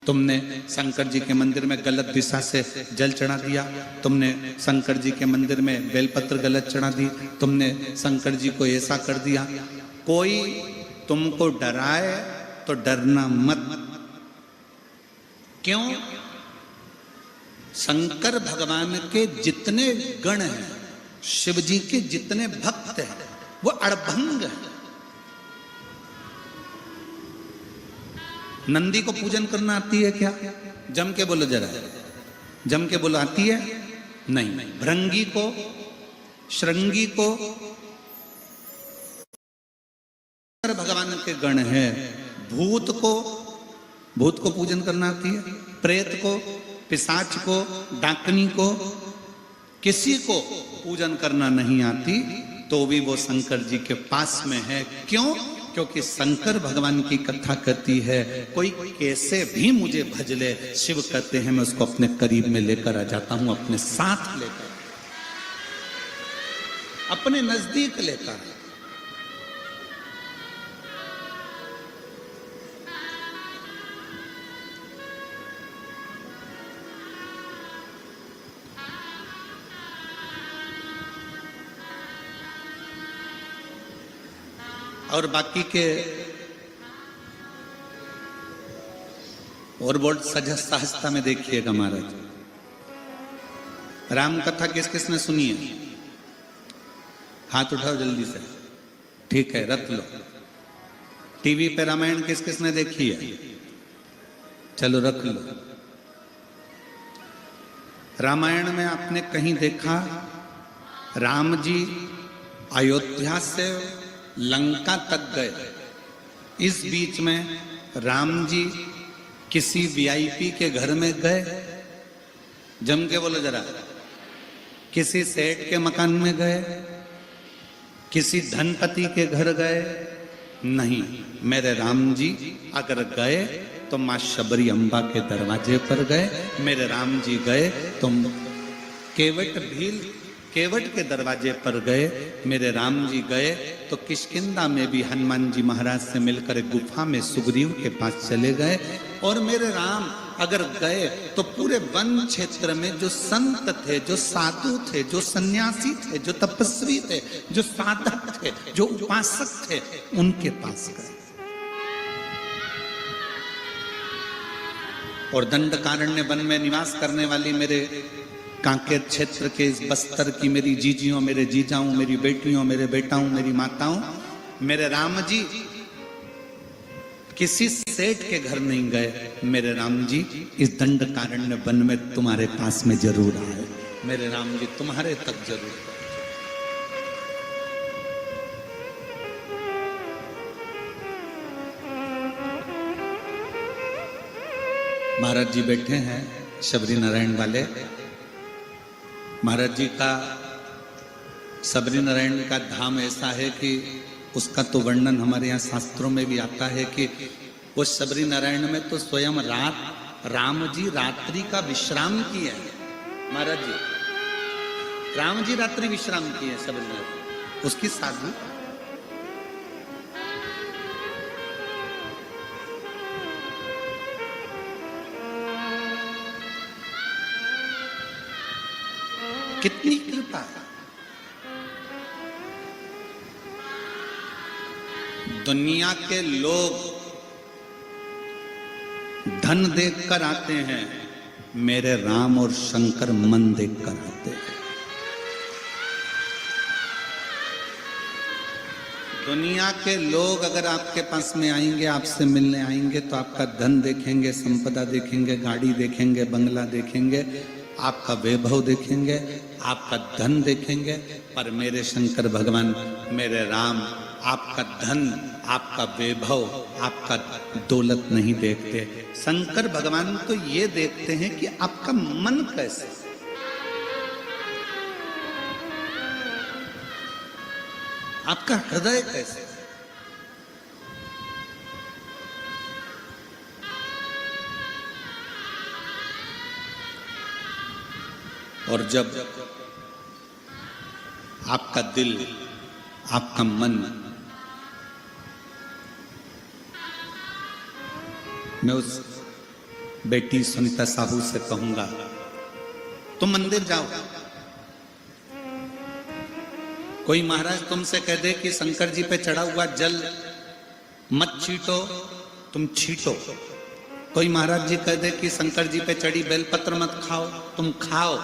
तुमने शंकर जी के मंदिर में गलत दिशा से जल चढ़ा दिया, तुमने शंकर जी के मंदिर में बेलपत्र गलत चढ़ा दी, तुमने शंकर जी को ऐसा कर दिया। कोई तुमको डराए तो डरना मत। क्यों? शंकर भगवान के जितने गण हैं, शिव जी के जितने भक्त हैं, वो अड़भंग हैं। नंदी को पूजन करना आती है क्या? जम के बोलो जरा, जम के बोलो आती है? नहीं। भृंगी को, श्रृंगी को भगवान के गण है। भूत को पूजन करना आती है? प्रेत को, पिशाच को, डाकनी को, किसी को पूजन करना नहीं आती तो भी वो शंकर जी के पास में है। क्यों? क्योंकि शंकर भगवान की कथा कहती है, कोई कैसे भी मुझे भज ले, शिव कहते हैं मैं उसको अपने करीब में लेकर आ जाता हूं, अपने साथ लेकर, अपने नजदीक लेकर। और बाकी के और बहुत सहजता में देखिएगा महाराज, राम कथा किस किसने सुनी है? हाथ उठाओ जल्दी से। ठीक है, रख लो। टीवी पे रामायण किस किसने देखी है? चलो रख लो। रामायण में आपने कहीं देखा राम जी अयोध्या से लंका तक गए, इस बीच में राम जी किसी वीआईपी के घर में गए? जम के बोलो जरा। किसी सेठ के मकान में गए? किसी धनपति के घर गए? नहीं। मेरे राम जी अगर गए तो मां शबरी अम्बा के दरवाजे पर गए। मेरे राम जी गए तो केवट के दरवाजे पर गए। मेरे राम जी गए तो किष्किंधा में भी हनुमान जी महाराज से मिलकर एक गुफा में सुग्रीव के पास चले गए। और मेरे राम अगर गए तो पूरे वन क्षेत्र में जो संत थे, जो साधु थे, जो सन्यासी थे, जो तपस्वी थे, जो साधक थे, जो उपासक थे, उनके पास गए। और दंडकारण्य वन में निवास करने वाली मेरे कांकेर क्षेत्र के इस बस्तर की मेरी जीजियों, मेरे जीजाओं, मेरी बेटियों, मेरे बेटाओं, मेरी माताओं, मेरे राम जी किसी सेठ के घर नहीं गए। मेरे राम जी इस दंडकारण्य वन में तुम्हारे पास में जरूर आए। मेरे राम जी तुम्हारे तक जरूर आए। महाराज जी बैठे हैं शबरी नारायण वाले। महाराज जी का शबरी नारायण का धाम ऐसा है कि उसका तो वर्णन हमारे यहाँ शास्त्रों में भी आता है कि वो शबरी नारायण में तो स्वयं राम जी रात्रि का विश्राम किए हैं। महाराज जी राम जी रात्रि विश्राम किए शबरी नारायण, उसकी साधु। कितनी कृपा है। दुनिया के लोग धन देखकर आते हैं, मेरे राम और शंकर मन देखकर आते हैं। दुनिया के लोग अगर आपके पास में आएंगे, आपसे मिलने आएंगे तो आपका धन देखेंगे, संपदा देखेंगे, गाड़ी देखेंगे, बंगला देखेंगे, आपका वैभव देखेंगे, आपका धन देखेंगे। पर मेरे शंकर भगवान, मेरे राम आपका धन, आपका वैभव, आपका दौलत नहीं देखते। शंकर भगवान तो ये देखते हैं कि आपका मन कैसे, आपका हृदय कैसे। और जब आपका दिल, आपका मन, मैं बेटी सुनीता साहू से कहूंगा, तुम मंदिर जाओ, कोई महाराज तुमसे कह दे कि शंकर जी पे चढ़ा हुआ जल मत छीटो, तुम छीटो। कोई महाराज जी कह दे कि शंकर जी पे चढ़ी बेलपत्र मत खाओ, तुम खाओ।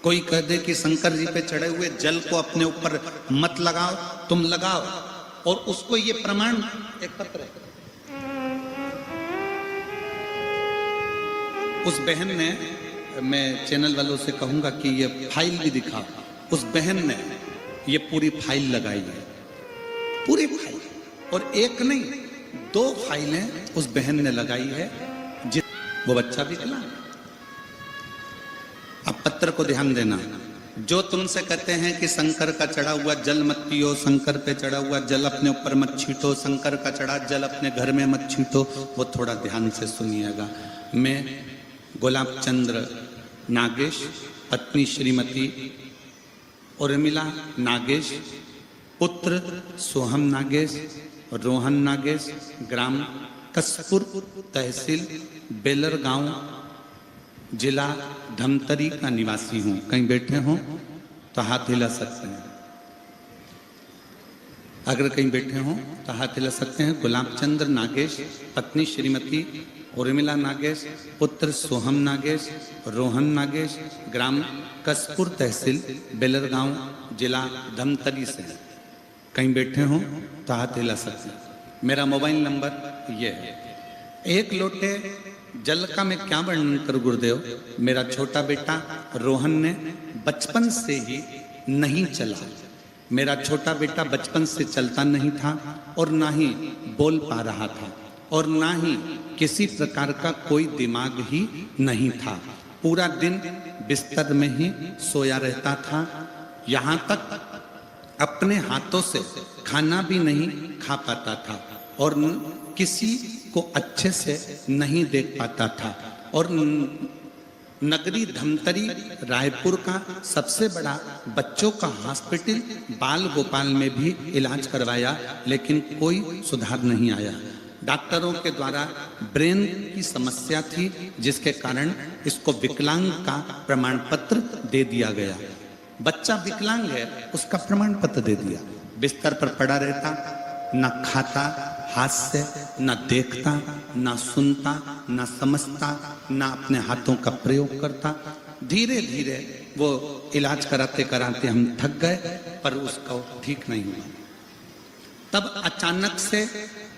कोई कह दे कि शंकर जी पे चढ़े हुए जल को अपने ऊपर मत लगाओ, तुम लगाओ। और उसको ये प्रमाण, एक पत्र है, उस बहन ने, मैं चैनल वालों से कहूंगा कि ये फाइल भी दिखाओ, उस बहन ने ये पूरी फाइल लगाई है, पूरी फाइल, और एक नहीं 2 फाइलें उस बहन ने लगाई है। वो बच्चा भी खिला। अब पत्र को ध्यान देना, जो तुमसे कहते हैं कि शंकर का चढ़ा हुआ जल मत पियो, शंकर पे चढ़ा हुआ जल अपने ऊपर मत छीटो, शंकर का चढ़ा जल अपने घर में मत छीटो, वो थोड़ा ध्यान से सुनिएगा। मैं गुलाब चंद्र नागेश, पत्नी श्रीमती उर्मिला नागेश, पुत्र सोहम नागेश, रोहन नागेश, ग्राम कसपुर, तहसील बेलर गांव, जिला धमतरी का निवासी हूं। कहीं बैठे हों तो हाथ हिला सकते हैं, अगर कहीं बैठे हों तो हाथ हिला सकते हैं। गुलाब चंद्र नागेश, पत्नी श्रीमती उर्मिला नागेश, पुत्र सोहम नागेश, रोहन नागेश, ग्राम कसपुर, तहसील बेलर गांव, जिला धमतरी से। कहीं बैठे हों तो हाथ हिला सकते हैं। मेरा मोबाइल नंबर ये है। एक लोटे जल का मैं क्या वर्णन करूं गुरुदेव। मेरा छोटा बेटा रोहन ने बचपन से ही नहीं चला। मेरा छोटा बेटा बचपन से चलता नहीं था और ना ही बोल पा रहा था और ना ही किसी प्रकार का कोई दिमाग ही नहीं था। पूरा दिन बिस्तर में ही सोया रहता था। यहाँ तक अपने हाथों से खाना भी नहीं खा पाता था और किसी को अच्छे से नहीं देख पाता था। और नगरी धमतरी रायपुर का सबसे बड़ा बच्चों का हॉस्पिटल बाल गोपाल में भी इलाज करवाया, लेकिन कोई सुधार नहीं आया। डॉक्टरों के द्वारा ब्रेन की समस्या थी, जिसके कारण इसको विकलांग का प्रमाण पत्र दे दिया गया। बच्चा विकलांग है, उसका प्रमाण पत्र दे दिया। बिस्तर पर पड़ा रहता, न खाता हाथ से, न देखता, न सुनता, न समझता, न अपने हाथों का प्रयोग करता। धीरे धीरे वो इलाज कराते कराते हम थक गए, पर उसका ठीक नहीं हुआ। तब अचानक से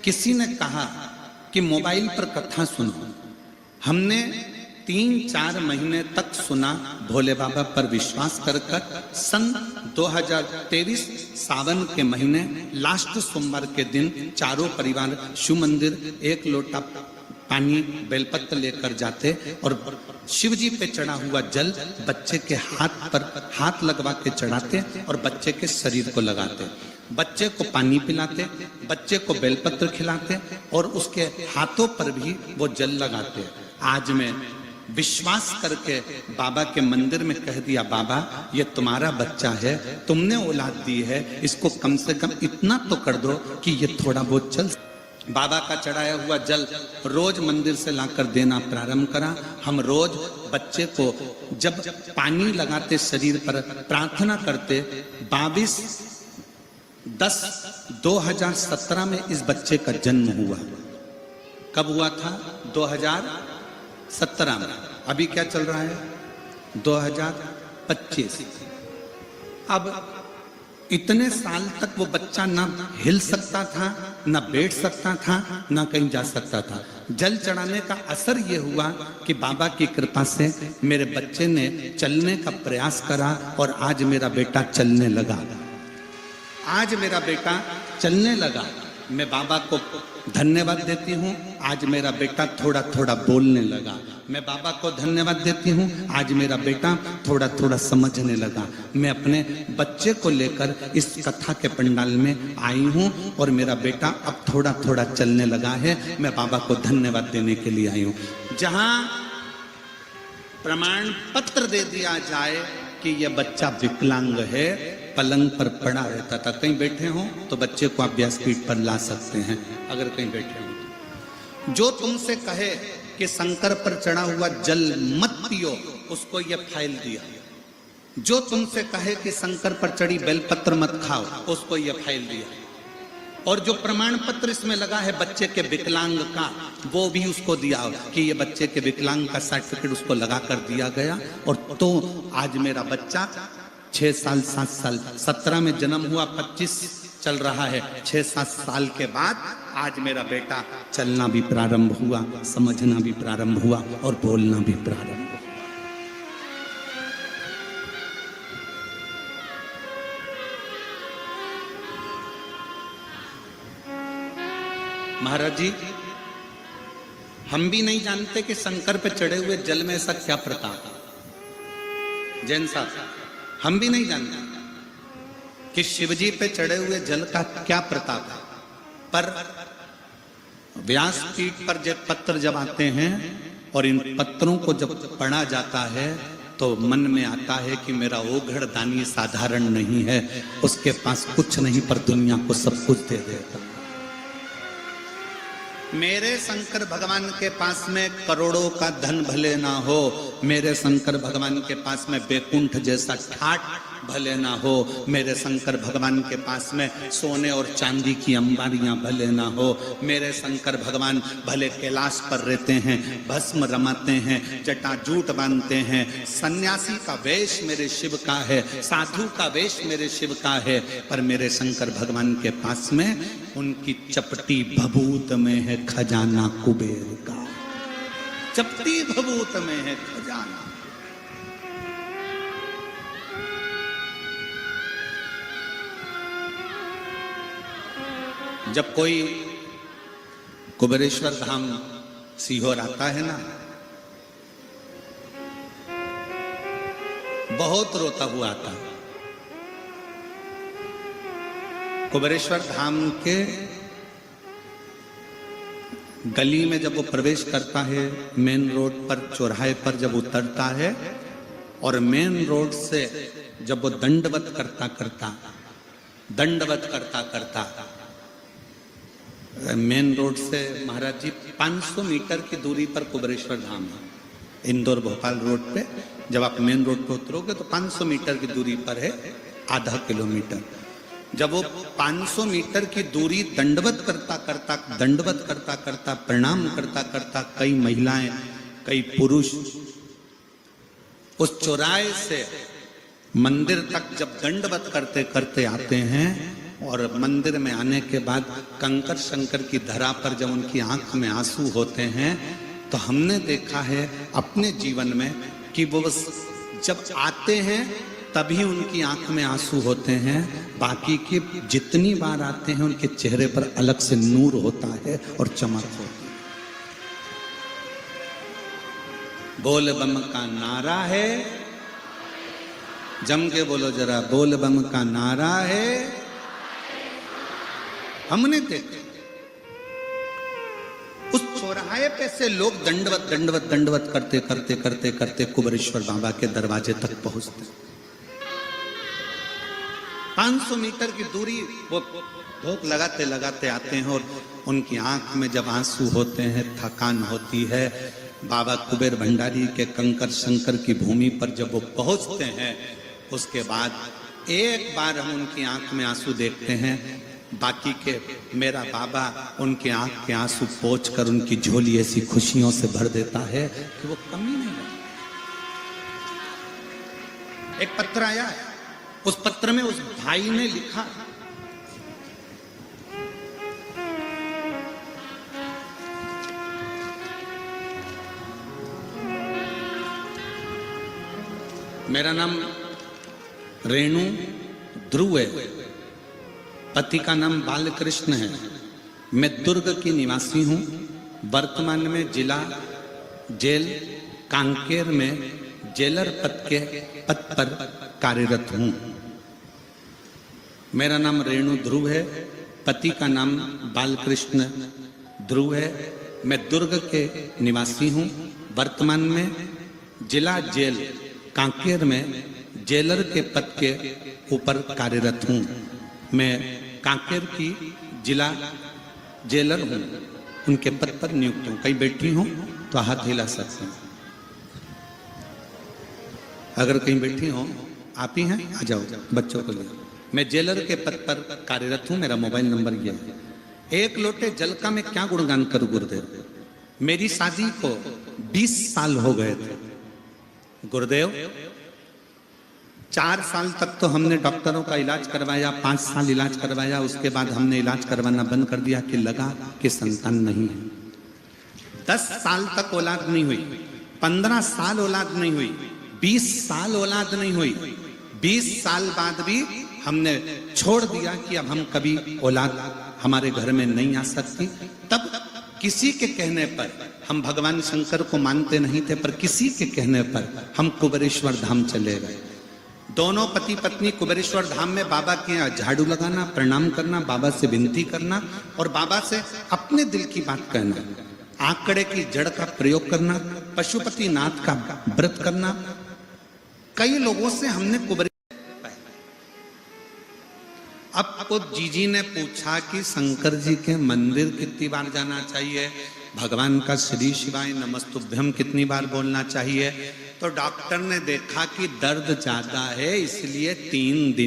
किसी ने कहा कि मोबाइल पर कथा सुनो। हमने 3-4 महीने तक सुना, भोले बाबा पर विश्वास कर सन 2023 सावन के महीने लास्ट सोमवार के दिन चारों परिवार शिव मंदिर 1 लोटा पानी बेलपत्र लेकर जाते और शिव जी पे चढ़ा हुआ जल बच्चे के हाथ पर हाथ लगवा के चढ़ाते और बच्चे के शरीर को लगाते। बच्चे को पानी पिलाते, बच्चे को बेलपत्र खिलाते और उसके हाथों पर भी वो जल लगाते। आज मैं विश्वास करके बाबा के मंदिर में कह दिया, बाबा ये तुम्हारा बच्चा है, तुमने औलाद दी है, इसको कम से कम इतना तो कर दो कि ये थोड़ा बहुत चल। बाबा का चढ़ाया हुआ जल रोज मंदिर से लाकर देना प्रारंभ करा। हम रोज बच्चे को जब पानी लगाते शरीर पर प्रार्थना करते। 22/10/2017 में इस बच्चे का जन्म हुआ। कब हुआ था? 2017 में। अभी क्या चल रहा है? 2025। अब इतने साल तक वो बच्चा ना हिल सकता था, ना बैठ सकता था, ना कहीं जा सकता था। जल चढ़ाने का असर ये हुआ कि बाबा की कृपा से मेरे बच्चे ने चलने का प्रयास करा और आज मेरा बेटा चलने लगा। आज मेरा बेटा चलने लगा। मैं बाबा को धन्यवाद देती हूँ, आज मेरा बेटा थोड़ा थोड़ा बोलने लगा। मैं बाबा को धन्यवाद देती हूँ, आज मेरा बेटा थोड़ा थोड़ा समझने लगा। मैं अपने बच्चे को लेकर इस कथा के पंडाल में आई हूँ और मेरा बेटा अब थोड़ा थोड़ा चलने लगा है। मैं बाबा को धन्यवाद देने के लिए आई हूँ। जहाँ प्रमाण पत्र दे दिया जाए कि यह बच्चा विकलांग है, पलंग पर पड़ा रहता था। कहीं बैठे हो तो बच्चे को आप व्यासपीठ पर ला सकते हैं, अगर कहीं बैठे हो। जो तुमसे कहे कि शंकर पर चढ़ा हुआ जल मत पियो, उसको ये फाइल दिया। जो तुमसे कहे कि शंकर पर चढ़ी बेलपत्र मत खाओ, उसको ये फाइल दिया। और जो प्रमाण पत्र इसमें लगा है बच्चे के विकलांग का, वो भी उसको दिया कि ये बच्चे के विकलांग का सर्टिफिकेट उसको लगा कर दिया गया। और तो आज मेरा बच्चा 6 साल 7 साल 17 में जन्म हुआ, 25 चल रहा है, 6-7 साल के बाद आज मेरा बेटा चलना भी प्रारंभ हुआ, समझना भी प्रारंभ हुआ और बोलना भी प्रारंभ हुआ। महाराज जी, हम भी नहीं जानते कि शंकर पे चढ़े हुए जल में ऐसा क्या प्रताप है। जैन साहब, हम भी नहीं जानते कि शिवजी पे चढ़े हुए जल का क्या प्रताप है। पर व्यासपीठ पर जब पत्र जब आते हैं और इन पत्रों को जब पढ़ा जाता है तो मन में आता है कि मेरा ओघड़ दानी साधारण नहीं है, उसके पास कुछ नहीं पर दुनिया को सब कुछ दे देता। मेरे शंकर भगवान के पास में करोड़ों का धन भले ना हो, मेरे शंकर भगवान के पास में बैकुंठ जैसा ठाट भले ना हो, मेरे शंकर भगवान के पास में सोने और चांदी की अंबारियां भले ना हो, मेरे शंकर भगवान भले कैलाश पर रहते हैं, भस्म रमाते हैं, जटाजूट बांधते हैं, सन्यासी का वेश मेरे शिव का है, साधु का वेश मेरे शिव का है, पर मेरे शंकर भगवान के पास में उनकी चपटी भभूत में है खजाना कुबेर का। चपटी भभूत में है खजाना। जब कोई कुबेरेश्वर धाम सीहोर आता है ना, बहुत रोता हुआ आता है। कुबेरेश्वर धाम के गली में जब वो प्रवेश करता है, मेन रोड पर चौराहे पर जब उतरता है और मेन रोड से जब वो दंडवत करता करता मेन रोड से महाराज जी 500 मीटर की दूरी पर कुबेरेश्वर धाम है। इंदौर भोपाल रोड पे जब आप मेन रोड पे उतरोगे तो 500 मीटर की दूरी पर है, आधा किलोमीटर। जब वो 500 मीटर की दूरी दंडवत करता प्रणाम करता कई महिलाएं कई पुरुष उस चौराहे से मंदिर तक जब दंडवत करते करते आते हैं और मंदिर में आने के बाद कंकर शंकर की धरा पर जब उनकी आंख में आंसू होते हैं तो हमने देखा है अपने जीवन में कि वो जब आते हैं तभी उनकी आंख में आंसू होते हैं, बाकी के जितनी बार आते हैं उनके चेहरे पर अलग से नूर होता है और चमक होती है। बोल बम का नारा है, जम के बोलो जरा, बोल बम का नारा है। हमने देखा उस चौराहे पे से लोग दंडवत करते कुबेरेश्वर बाबा के दरवाजे तक पहुंचते। 500 मीटर की दूरी वो धोख लगाते आते हैं और उनकी आंख में जब आंसू होते हैं, थकान होती है, बाबा कुबेर भंडारी के कंकर शंकर की भूमि पर जब वो पहुंचते हैं, उसके बाद एक बार हम उनकी आंख में आंसू देखते हैं, बाकी के मेरा बाबा उनके आंख के आंसू पोंछ कर उनकी झोली ऐसी खुशियों से भर देता है कि वो कमी नहीं है। एक पत्र आया है, उस पत्र में उस भाई ने लिखा, मेरा नाम रेणु ध्रुव है, पति का नाम बालकृष्ण है, मैं दुर्ग की निवासी हूं, वर्तमान में जिला जेल कांकेर में जेलर पद पर कार्यरत हूं। मेरा नाम रेणु ध्रुव है, पति का नाम बालकृष्ण ध्रुव है, मैं दुर्ग के निवासी हूं, वर्तमान में जिला जेल कांकेर में जेलर के पद के ऊपर कार्यरत हूं। मैं कांकेर की जिला जेलर हूं, उनके पद पर नियुक्त हूं। कहीं बैठी हूं तो हाथ हिला सकते हैं। अगर कहीं बैठी हो, आप ही हैं, आ जाओ बच्चों को लिए। मैं जेलर के पद पर कार्यरत हूं, मेरा मोबाइल नंबर ये है। एक लोटे जल का मैं क्या गुणगान करूं गुरुदेव। मेरी शादी को 20 साल हो गए थे गुरुदेव। 4 साल तक तो हमने डॉक्टरों का इलाज करवाया, 5 साल इलाज करवाया, उसके बाद हमने इलाज करवाना बंद कर दिया कि लगा कि संतान नहीं है। 10 साल तक औलाद नहीं हुई, 15 साल औलाद नहीं हुई, 20 साल औलाद नहीं हुई। 20 साल बाद भी हमने छोड़ दिया कि अब हम कभी औलाद हमारे घर में नहीं आ सकती। तब किसी के कहने पर, हम भगवान शंकर को मानते नहीं थे, पर किसी के कहने पर हम कुबेरेश्वर धाम चले गए। दोनों पति पत्नी कुबेरेश्वर धाम में बाबा के यहाँ झाड़ू लगाना, प्रणाम करना, बाबा से विनती करना और बाबा से अपने दिल की बात कहना, आंकड़े की जड़ का प्रयोग करना, पशुपति नाथ का व्रत करना। कई लोगों से हमने कुबेरेश्वर। अब तो जीजी ने पूछा कि शंकर जी के मंदिर कितनी बार जाना चाहिए, भगवान का श्री शिवाय नमस्तुभ्यम कितनी बार बोलना चाहिए। तो डॉक्टर ने देखा कि दर्द ज्यादा है, इसलिए 3 दिन